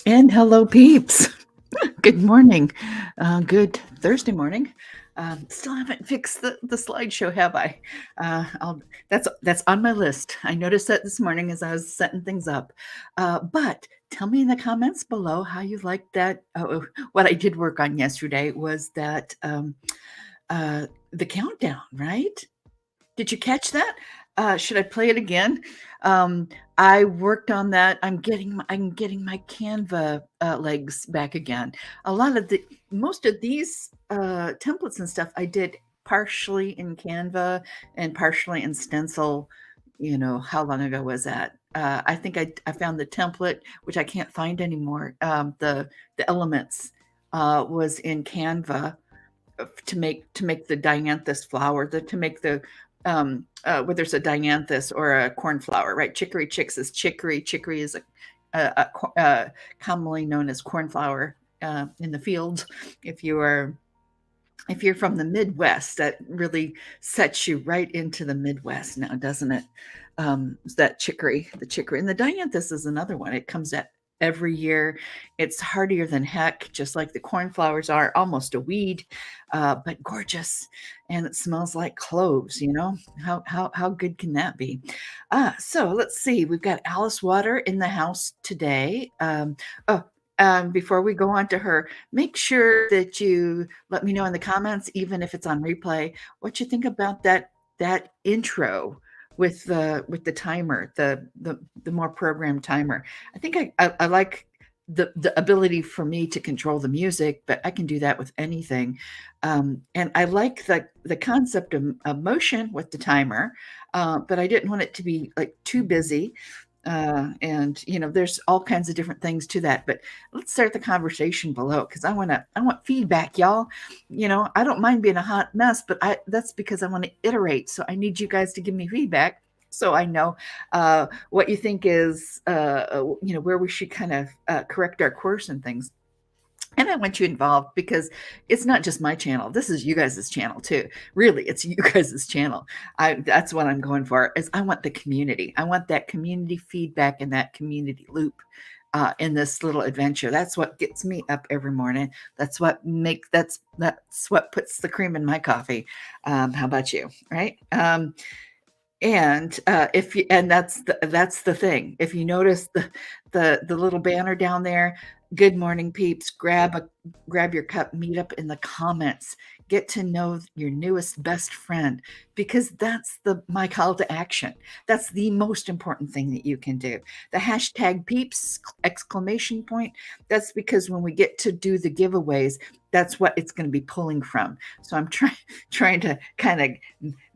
And hello, peeps. Good morning. Good Thursday morning. Still haven't fixed the slideshow, have I? That's on my list. I noticed that this morning as I was setting things up. But tell me in the comments below how you liked that. What I did work on yesterday was that the countdown, right? Did you catch that? Should I play it again? Um, I worked on that. I'm getting my Canva legs back again. A lot of the most of these templates and stuff I did partially in Canva and partially in Stencil. How long ago was that? I think I found the template, which I can't find anymore. The elements was in Canva to make the dianthus flower, to make the whether it's a dianthus or a cornflower, right? Chicory chicks is chicory. Chicory is commonly known as cornflower in the fields. If you are if you're from the Midwest, that really sets you right into the Midwest now, doesn't it? That the chicory, and the dianthus is another one. It comes at every year. It's hardier than heck, just like the cornflowers are, almost a weed, but gorgeous, and it smells like cloves. How good can that be? So let's see. We've got Alice Water in the house today. Oh, before we go on to her, make sure that you let me know in the comments, even if it's on replay, what you think about that intro with the timer, the more programmed timer. I think I like the ability for me to control the music, but I can do that with anything. And I like the concept of motion with the timer, but I didn't want it to be like too busy. And there's all kinds of different things to that, but let's start the conversation below because I want feedback, y'all. I don't mind being a hot mess, but that's because I want to iterate. So I need you guys to give me feedback so I know what you think is where we should kind of correct our course and things. And I want you involved because it's not just my channel. This is you guys' channel too. Really, it's you guys' channel. That's what I'm going for. Is I want the community. I want that community feedback and that community loop in this little adventure. That's what gets me up every morning. That's what puts the cream in my coffee. How about you? Right? And if you and that's the thing. If you notice the little banner down there, good morning, peeps. Grab your cup, meet up in the comments, get to know your newest best friend, because that's my call to action. That's the most important thing that you can do. The hashtag peeps exclamation point. That's because when we get to do the giveaways, that's what it's going to be pulling from. So I'm trying to kind of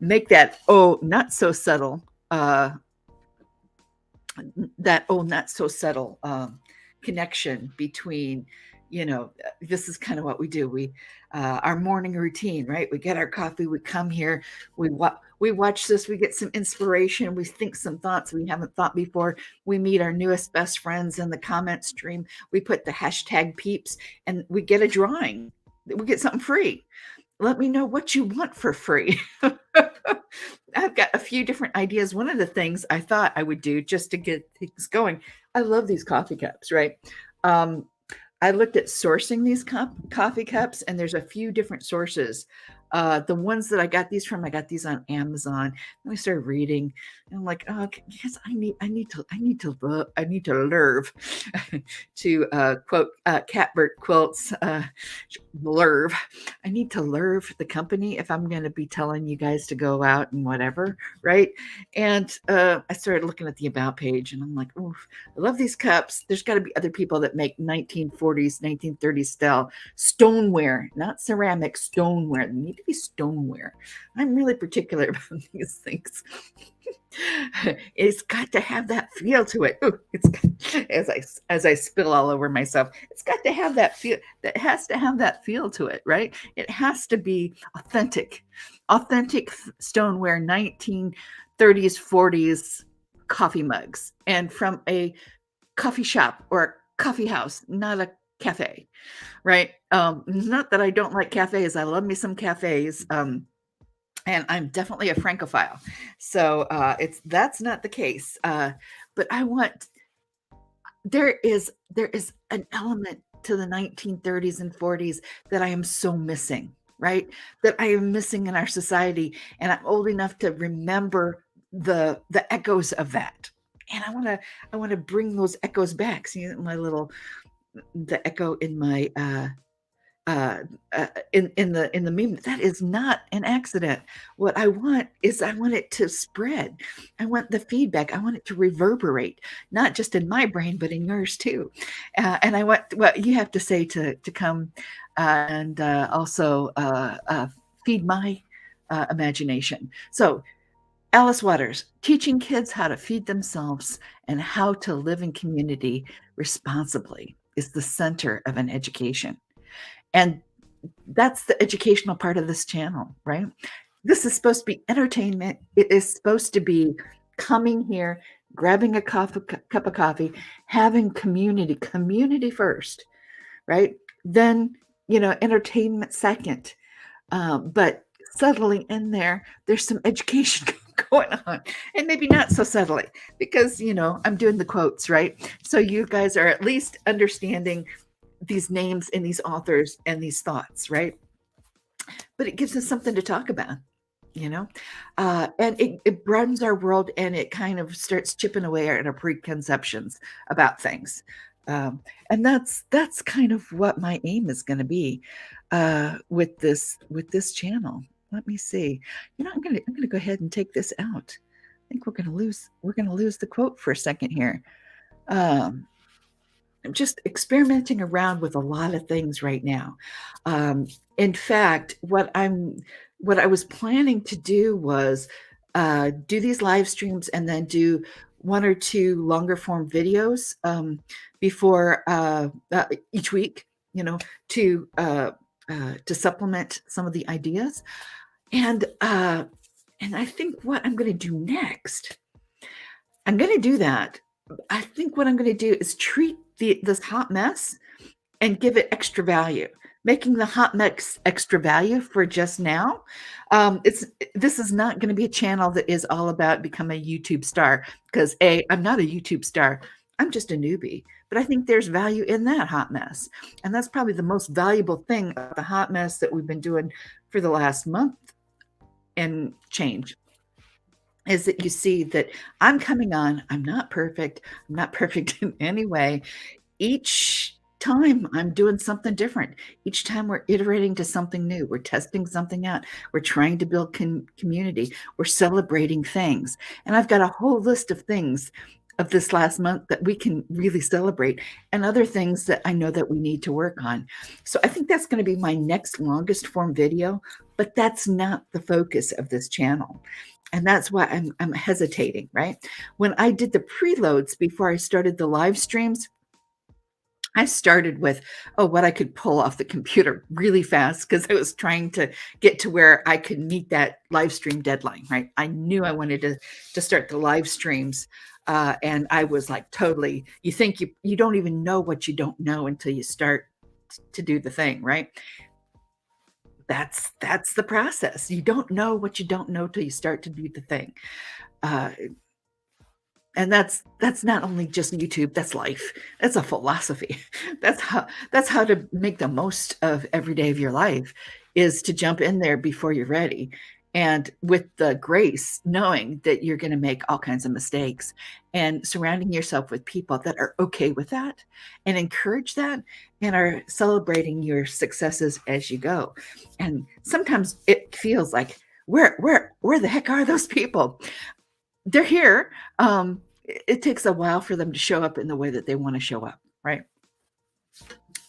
make that not so subtle not so subtle connection between this is kind of what we do. Our morning routine, right? We get our coffee, we come here, we watch this, we get some inspiration, we think some thoughts we haven't thought before, we meet our newest best friends in the comment stream, we put the hashtag peeps, and we get a drawing, we get something free. Let me know what you want for free. I've got a few different ideas. One of the things I thought I would do just to get things going, I love these coffee cups, right? Um, I looked at sourcing these coffee cups, and there's a few different sources. The ones that I got these from, I got these on Amazon. And I started reading, and I'm like, oh, okay, yes, I need to learn to quote Catbert Quilt's Lerv. I need to lerv the company if I'm going to be telling you guys to go out and whatever, right? And I started looking at the about page, and I'm like, oh, I love these cups. There's got to be other people that make 1940s, 1930s style stoneware, not ceramic, stoneware. They need to be stoneware. I'm really particular about these things. It's got to have that feel to it. Ooh, as I spill all over myself, it's got to have that feel. That has to have that feel to it, right? It has to be authentic stoneware, 1930s, 40s coffee mugs, and from a coffee shop or a coffee house, not a cafe, right? Not that I don't like cafes. I love me some cafes. And I'm definitely a Francophile. So that's not the case. But I want there is an element to the 1930s and 40s that I am so missing, right? That I am missing in our society, and I'm old enough to remember the echoes of that. And I want to bring those echoes back. See my little the echo in my uh, in the meme. That is not an accident. What I want is I want it to spread. I want the feedback. I want it to reverberate, not just in my brain, but in yours too. And I want what you have to say to come and also feed my imagination. So, Alice Waters, teaching kids how to feed themselves and how to live in community responsibly is the center of an education. And that's the educational part of this channel, right? This is supposed to be entertainment. It is supposed to be coming here, grabbing a cup of coffee, having community first, right? Then, entertainment second. But subtly in there, there's some education going on, and maybe not so subtly because, I'm doing the quotes, right? So you guys are at least understanding these names and these authors and these thoughts, right? But it gives us something to talk about, you know, and it broadens our world, and it kind of starts chipping away at our preconceptions about things. And that's kind of what my aim is going to be with this channel. Let me see. I'm gonna go ahead and take this out. I think we're gonna lose the quote for a second here. Um, I'm just experimenting around with a lot of things right now. In fact, what I was planning to do was do these live streams and then do one or two longer form videos before each week, to supplement some of the ideas. And I think what I'm going to do next, I'm going to do that. I think what I'm going to do is treat this hot mess and give it extra value, making the hot mess extra value for just now. This is not going to be a channel that is all about become a YouTube star, because I'm not a YouTube star. I'm just a newbie, but I think there's value in that hot mess. And that's probably the most valuable thing about the hot mess that we've been doing for the last month and change, is that you see that I'm coming on. I'm not perfect. I'm not perfect in any way. Each time I'm doing something different. Each time we're iterating to something new. We're testing something out. We're trying to build community. We're celebrating things. And I've got a whole list of things of this last month that we can really celebrate, and other things that I know that we need to work on. So I think that's going to be my next longest form video, but that's not the focus of this channel. And that's why I'm hesitating, right? When I did the preloads before I started the live streams, I started with, what I could pull off the computer really fast, because I was trying to get to where I could meet that live stream deadline, right? I knew I wanted to start the live streams. And I was like, totally, you think you don't even know what you don't know until you start to do the thing, right? That's the process. You don't know what you don't know till you start to do the thing. And that's not only just YouTube, that's life. That's a philosophy. That's how to make the most of every day of your life, is to jump in there before you're ready. And with the grace, knowing that you're going to make all kinds of mistakes, and surrounding yourself with people that are okay with that and encourage that and are celebrating your successes as you go. And sometimes it feels like, where the heck are those people? They're here. It takes a while for them to show up in the way that they want to show up, right?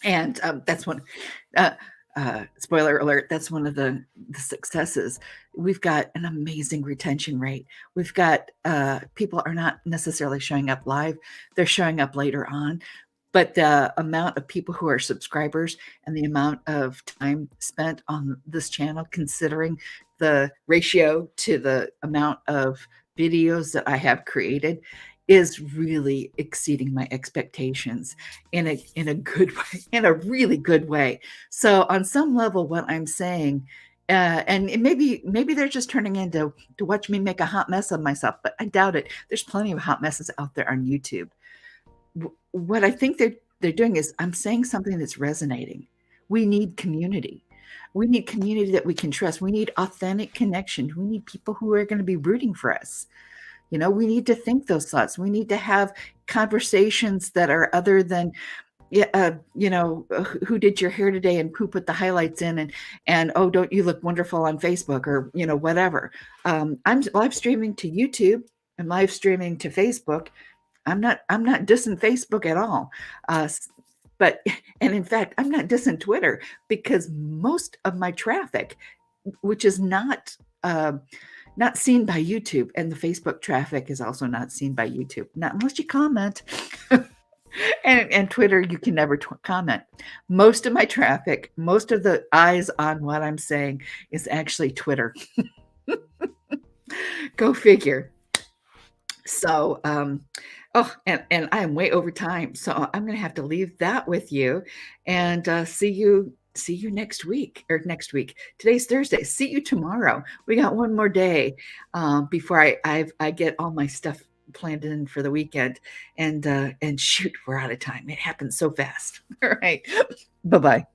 And that's one. Spoiler alert, that's one of the successes. We've got an amazing retention rate. We've got people are not necessarily showing up live, they're showing up later on. But the amount of people who are subscribers and the amount of time spent on this channel, considering the ratio to the amount of videos that I have created, is really exceeding my expectations in a good way, in a really good way. So on some level, what I'm saying, and maybe they're just turning in to watch me make a hot mess of myself, but I doubt it. There's plenty of hot messes out there on YouTube. what I think they're doing is I'm saying something that's resonating. We need community. We need community that we can trust. We need authentic connection. We need people who are going to be rooting for us. We need to think those thoughts. We need to have conversations that are other than, yeah, who did your hair today and who put the highlights in, and oh, don't you look wonderful on Facebook, or whatever. I'm live streaming to YouTube. I'm live streaming to Facebook. I'm not dissing Facebook at all. But and in fact, I'm not dissing Twitter, because most of my traffic, which is not seen by YouTube, and the Facebook traffic is also not seen by YouTube, not unless you comment. And Twitter, you can never comment. Most of my traffic, most of the eyes on what I'm saying is actually Twitter. Go figure. So, and I am way over time, so I'm going to have to leave that with you, and see you next week. Today's Thursday. See you tomorrow. We got one more day before I get all my stuff planned in for the weekend, and shoot, we're out of time. It happens so fast. All right. Bye-bye.